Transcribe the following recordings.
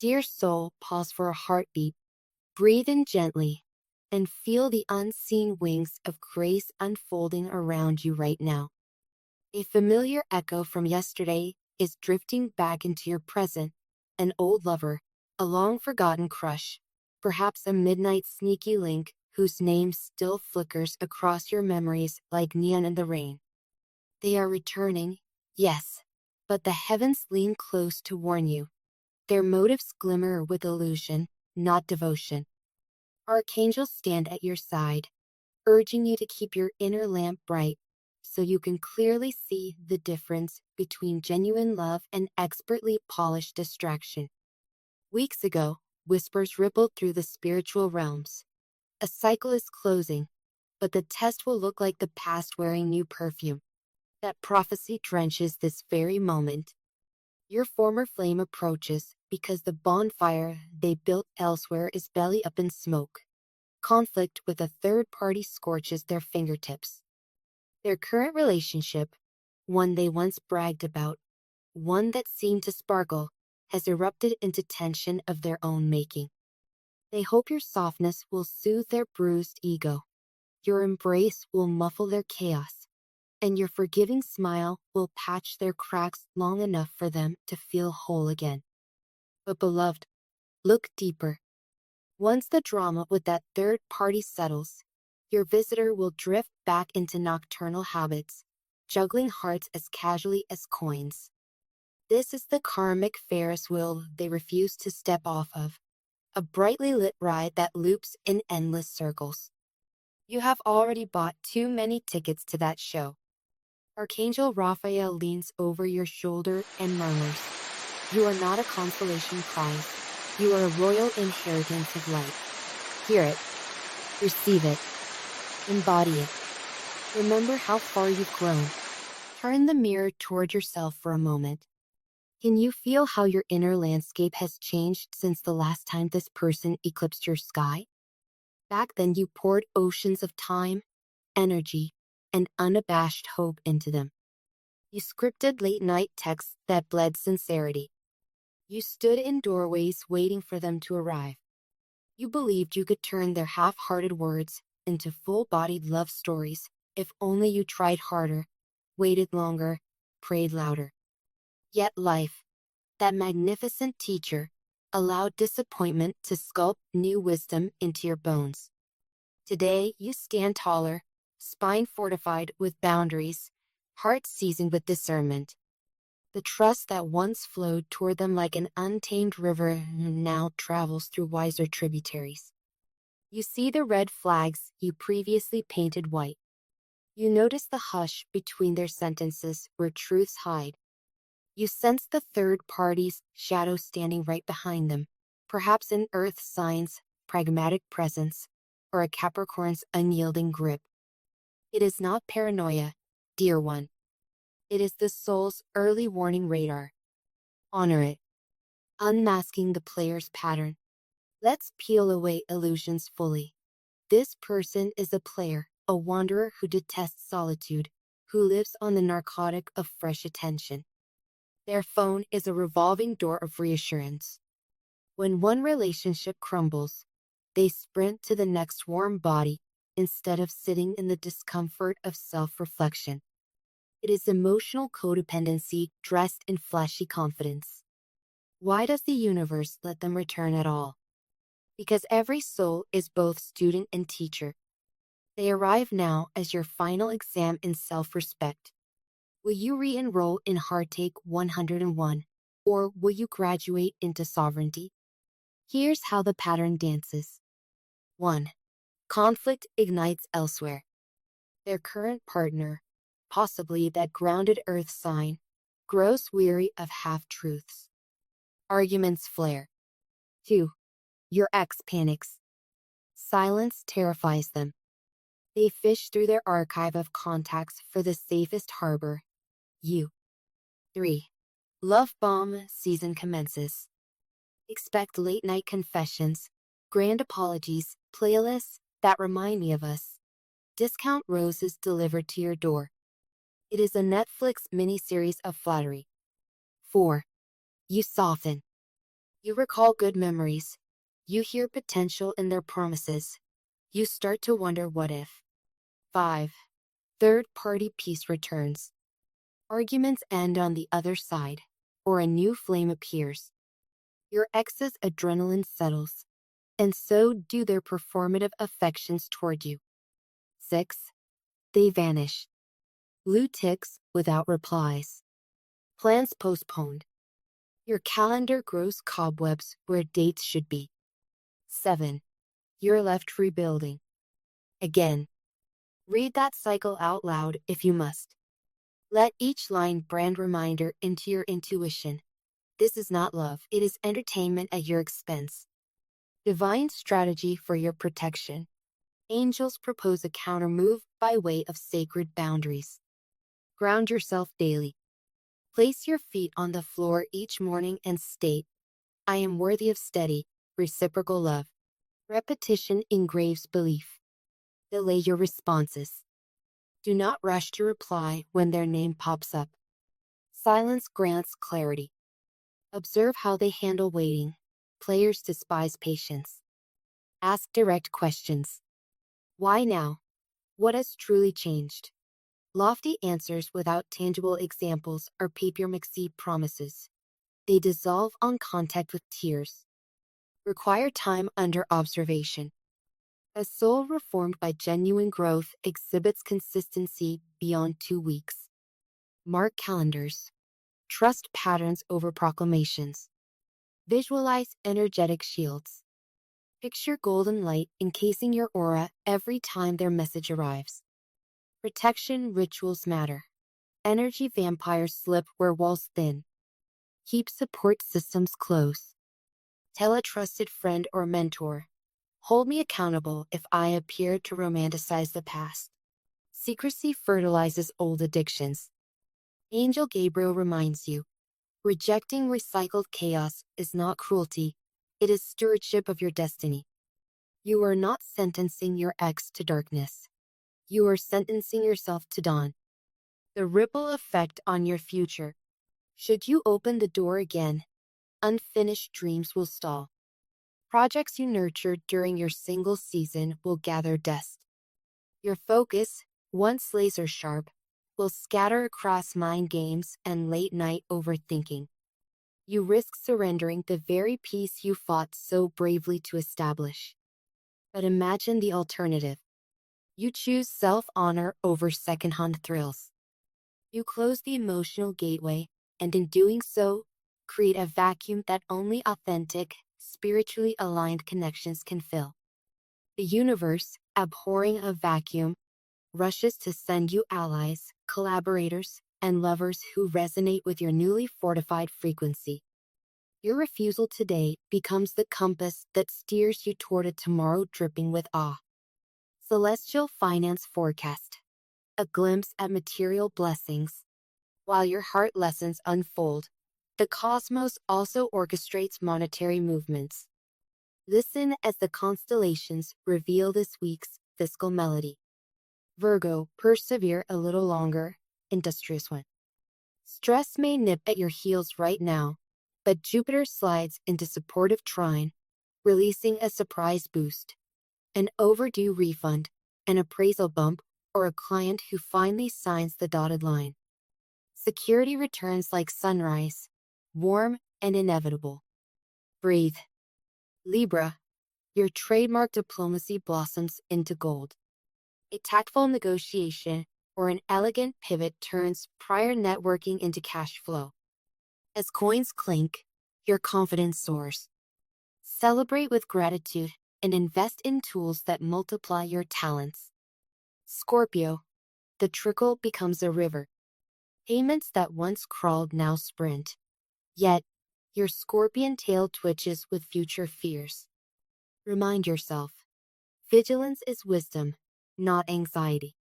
Dear soul, pause for a heartbeat. Breathe in gently and feel the unseen wings of grace unfolding around you right now. A familiar echo from yesterday is drifting back into your present, an old lover, a long-forgotten crush, perhaps a midnight sneaky link whose name still flickers across your memories like neon in the rain. They are returning, yes, but the heavens lean close to warn you. Their motives glimmer with illusion, not devotion. Archangels stand at your side, urging you to keep your inner lamp bright so you can clearly see the difference between genuine love and expertly polished distraction. Weeks ago, whispers rippled through the spiritual realms. A cycle is closing, but the test will look like the past wearing new perfume. That prophecy drenches this very moment. Your former flame approaches because the bonfire they built elsewhere is belly up in smoke. Conflict with a third party scorches their fingertips. Their current relationship, one they once bragged about, one that seemed to sparkle, has erupted into tension of their own making. They hope your softness will soothe their bruised ego. Your embrace will muffle their chaos, and your forgiving smile will patch their cracks long enough for them to feel whole again. But beloved, look deeper. Once the drama with that third party settles, your visitor will drift back into nocturnal habits, juggling hearts as casually as coins. This is the karmic Ferris wheel they refuse to step off of, a brightly lit ride that loops in endless circles. You have already bought too many tickets to that show. Archangel Raphael leans over your shoulder and murmurs, "You are not a consolation prize. You are a royal inheritance of light. Hear it. Receive it. Embody it. Remember how far you've grown." Turn the mirror toward yourself for a moment. Can you feel how your inner landscape has changed since the last time this person eclipsed your sky? Back then you poured oceans of time, energy, and unabashed hope into them. You scripted late-night texts that bled sincerity. You stood in doorways waiting for them to arrive. You believed you could turn their half-hearted words into full-bodied love stories if only you tried harder, waited longer, prayed louder. Yet life, that magnificent teacher, allowed disappointment to sculpt new wisdom into your bones. Today, you stand taller, spine fortified with boundaries, heart seasoned with discernment. The trust that once flowed toward them like an untamed river now travels through wiser tributaries. You see the red flags you previously painted white. You notice the hush between their sentences where truths hide. You sense the third party's shadow standing right behind them, perhaps an earth sign's pragmatic presence or a Capricorn's unyielding grip. It is not paranoia, dear one. It is the soul's early warning radar. Honor it. Unmasking the player's pattern. Let's peel away illusions fully. This person is a player, a wanderer who detests solitude, who lives on the narcotic of fresh attention. Their phone is a revolving door of reassurance. When one relationship crumbles, they sprint to the next warm body instead of sitting in the discomfort of self-reflection. It is emotional codependency dressed in flashy confidence. Why does the universe let them return at all? Because every soul is both student and teacher. They arrive now as your final exam in self-respect. Will you re-enroll in Heartache 101, or will you graduate into sovereignty? Here's how the pattern dances. 1. Conflict ignites elsewhere. Their current partner, possibly that grounded earth sign, grows weary of half-truths. Arguments flare. 2. Your ex panics. Silence terrifies them. They fish through their archive of contacts for the safest harbor, you. 3. Love bomb season commences. Expect late-night confessions, grand apologies, playlists that remind me of us. Discount roses delivered to your door. It is a Netflix miniseries of flattery. 4. You soften. You recall good memories. You hear potential in their promises. You start to wonder what if. 5. Third-party peace returns. Arguments end on the other side, or a new flame appears. Your ex's adrenaline settles, and so do their performative affections toward you. 6. They vanish. Blue ticks without replies. Plans postponed. Your calendar grows cobwebs where dates should be. 7. You're left rebuilding. Again. Read that cycle out loud if you must. Let each line brand reminder into your intuition. This is not love, it is entertainment at your expense. Divine strategy for your protection. Angels propose a counter-move by way of sacred boundaries. Ground yourself daily. Place your feet on the floor each morning and state, I am worthy of steady, reciprocal love. Repetition engraves belief. Delay your responses. Do not rush to reply when their name pops up. Silence grants clarity. Observe how they handle waiting. Players despise patience. Ask direct questions. Why now? What has truly changed? Lofty answers without tangible examples are papier-mâché promises. They dissolve on contact with tears. Require time under observation. A soul reformed by genuine growth exhibits consistency beyond 2 weeks. Mark calendars. Trust patterns over proclamations. Visualize energetic shields. Picture golden light encasing your aura every time their message arrives. Protection rituals matter. Energy vampires slip where walls thin. Keep support systems close. Tell a trusted friend or mentor, hold me accountable if I appear to romanticize the past. Secrecy fertilizes old addictions. Angel Gabriel reminds you, rejecting recycled chaos is not cruelty, it is stewardship of your destiny. You are not sentencing your ex to darkness. You are sentencing yourself to dawn. The ripple effect on your future. Should you open the door again, unfinished dreams will stall. Projects you nurtured during your single season will gather dust. Your focus, once laser sharp, will scatter across mind games and late-night overthinking. You risk surrendering the very peace you fought so bravely to establish. But imagine the alternative. You choose self-honor over second-hand thrills. You close the emotional gateway, and in doing so, create a vacuum that only authentic, spiritually aligned connections can fill. The universe, abhorring a vacuum, rushes to send you allies, collaborators, and lovers who resonate with your newly fortified frequency. Your refusal today becomes the compass that steers you toward a tomorrow dripping with awe. Celestial Finance Forecast. A glimpse at material blessings. While your heart lessons unfold, the cosmos also orchestrates monetary movements. Listen as the constellations reveal this week's fiscal melody. Virgo, persevere a little longer, industrious one. Stress may nip at your heels right now, but Jupiter slides into supportive trine, releasing a surprise boost. An overdue refund, an appraisal bump, or a client who finally signs the dotted line. Security returns like sunrise, warm and inevitable. Breathe. Libra, your trademark diplomacy blossoms into gold. A tactful negotiation or an elegant pivot turns prior networking into cash flow. As coins clink, your confidence soars. Celebrate with gratitude and invest in tools that multiply your talents. Scorpio, the trickle becomes a river. Payments that once crawled now sprint. Yet, your scorpion tail twitches with future fears. Remind yourself, vigilance is wisdom, not anxiety.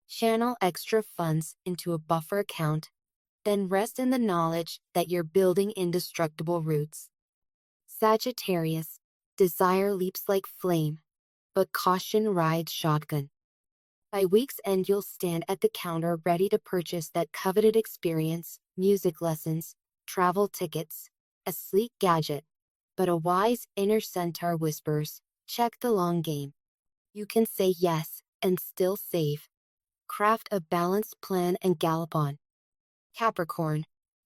Channel extra funds into a buffer account, then rest in the knowledge that you're building indestructible roots. Sagittarius, desire leaps like flame, but caution rides shotgun. By week's end, you'll stand at the counter ready to purchase that coveted experience, music lessons, travel tickets, a sleek gadget, but a wise inner centaur whispers, check the long game. You can say yes and still save. Craft a balanced plan and gallop on. Capricorn,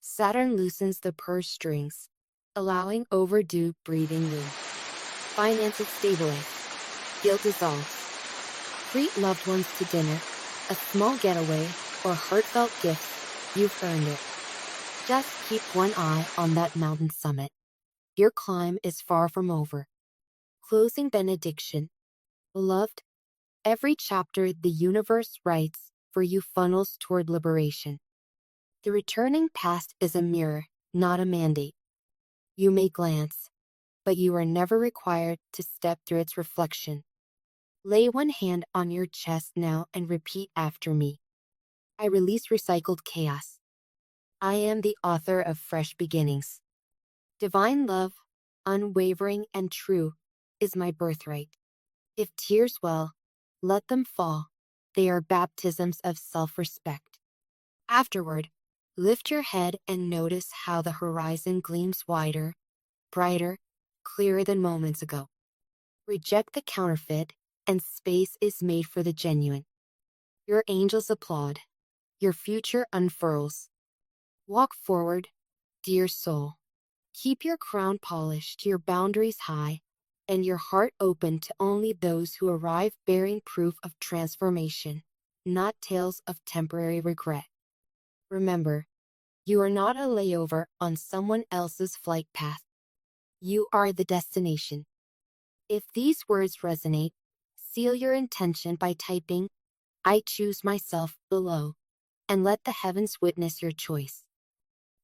Saturn loosens the purse strings, allowing overdue breathing room. Finances stabilize. Guilt dissolves. Treat loved ones to dinner, a small getaway, or heartfelt gifts. You've earned it. Just keep one eye on that mountain summit. Your climb is far from over. Closing benediction. Beloved, every chapter the universe writes for you funnels toward liberation. The returning past is a mirror, not a mandate. You may glance, but you are never required to step through its reflection. Lay one hand on your chest now and repeat after me. I release recycled chaos. I am the author of fresh beginnings. Divine love, unwavering and true, is my birthright. If tears well, let them fall. They are baptisms of self-respect. Afterward, lift your head and notice how the horizon gleams wider, brighter, clearer than moments ago. Reject the counterfeit, and space is made for the genuine. Your angels applaud. Your future unfurls. Walk forward, dear soul. Keep your crown polished, your boundaries high, and your heart open to only those who arrive bearing proof of transformation, not tales of temporary regret. Remember, you are not a layover on someone else's flight path. You are the destination. If these words resonate, seal your intention by typing, I choose myself below, and let the heavens witness your choice.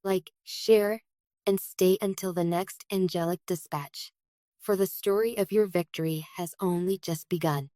Like, share, and stay until the next angelic dispatch. For the story of your victory has only just begun.